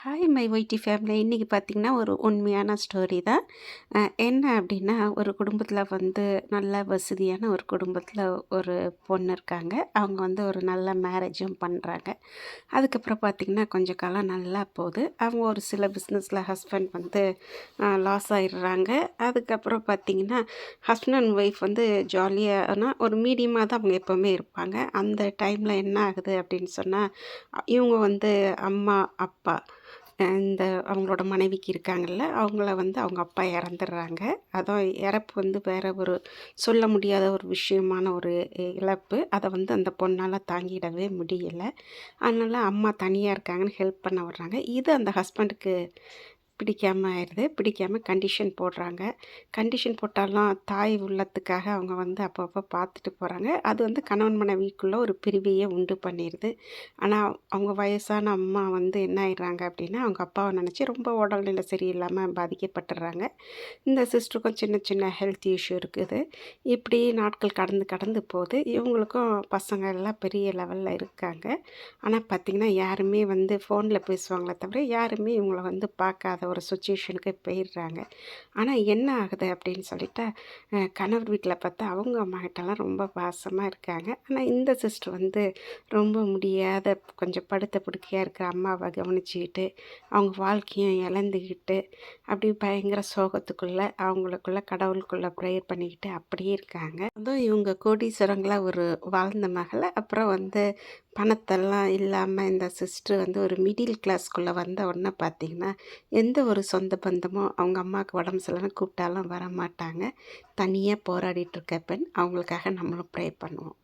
Hi my YT family. இன்றைக்கி பார்த்திங்கன்னா ஒரு உண்மையான ஸ்டோரி தான். என்ன அப்படின்னா, ஒரு குடும்பத்தில் வந்து நல்ல வசதியான ஒரு குடும்பத்தில் ஒரு பொண்ணு இருக்காங்க. அவங்க வந்து ஒரு நல்ல மேரேஜும் பண்ணுறாங்க. அதுக்கப்புறம் பார்த்திங்கன்னா கொஞ்சம் காலம் நல்லா போகுது. அவங்க ஒரு சில பிஸ்னஸில் ஹஸ்பண்ட் வந்து லாஸ் ஆயிடுறாங்க. அதுக்கப்புறம் பார்த்திங்கன்னா ஹஸ்பண்ட் அண்ட் ஒய்ஃப் வந்து ஜாலியானா ஒரு மீடியமாக தான் அவங்க எப்போவுமே இருப்பாங்க. அந்த டைமில் என்ன ஆகுது அப்படின்னு சொன்னால், இவங்க வந்து அம்மா அப்பா இந்த அவங்களோட மனைவிக்கு இருக்காங்கல்ல, அவங்கள வந்து அவங்க அப்பா இறந்துடுறாங்க. அதுவும் இறப்பு வந்து வேற ஒரு சொல்ல முடியாத ஒரு விஷயமான ஒரு இழப்பு. அதை வந்து அந்த பொண்ணால் தாங்கிடவே முடியல. அதனால அம்மா தனியாக இருக்காங்கன்னு ஹெல்ப் பண்ண வர்றாங்க. இது அந்த ஹஸ்பண்டுக்கு பிடிக்காம ஆயிடுது. பிடிக்காம கண்டிஷன் போடுறாங்க. கண்டிஷன் போட்டாலும் தாய் உள்ளத்துக்காக அவங்க வந்து அப்பப்போ பார்த்துட்டு போகிறாங்க. அது வந்து கணவன் மனைவிக்குள்ளே ஒரு பிரிவையே உண்டு பண்ணிடுது. ஆனால் அவங்க வயசான அம்மா வந்து என்ன ஆயிடுறாங்க அப்படின்னா, அவங்க அப்பாவை நினச்சி ரொம்ப உடல்நிலை சரியில்லாமல் பாதிக்கப்பட்டுடுறாங்க. இந்த சிஸ்டருக்கும் சின்ன சின்ன ஹெல்த் இஷ்யூ இருக்குது. இப்படி நாட்கள் கடந்து கடந்து போகுது. இவங்களுக்கும் பசங்க எல்லாம் பெரிய லெவலில் இருக்காங்க. ஆனால் பார்த்திங்கன்னா யாருமே வந்து ஃபோனில் பேசுவாங்களே தவிர யாருமே இவங்கள வந்து பார்க்காத ஒரு சுச்சுவேஷனுக்கு போயிடுறாங்க. ஆனால் என்ன ஆகுது அப்படின்னு சொல்லிட்டா, கணவர் வீட்டில் பார்த்தா அவங்க அம்மாகிட்டலாம் ரொம்ப பாசமாக இருக்காங்க. ஆனால் இந்த சிஸ்டர் வந்து ரொம்ப முடியாத கொஞ்சம் படுத்த படுக்கையாக இருக்கிற அம்மாவை கவனிச்சுக்கிட்டு அவங்க வாழ்க்கையும் இழந்துக்கிட்டு அப்படி பயங்கர சோகத்துக்குள்ளே அவங்களுக்குள்ள கடவுளுக்குள்ளே ப்ரேயர் பண்ணிக்கிட்டு அப்படியே இருக்காங்க. அதுவும் இவங்க கோடீஸ்வரங்களாக ஒரு வாழ்ந்த மகளை அப்புறம் வந்து பணத்தெல்லாம் இல்லாமல் இந்த சிஸ்டர் வந்து ஒரு மிடில் கிளாஸ்க்குள்ளே வந்த உடனே பார்த்திங்கன்னா, எந்த ஒரு சொந்த பந்தமும் அவங்க அம்மாவுக்கு உடம்பு சரியில்லைன்னு கூப்பிட்டாலும் வரமாட்டாங்க. தனியாக போராடிட்டு இருக்க பெண். அவங்களுக்காக நம்மளும் ப்ரே பண்ணுவோம்.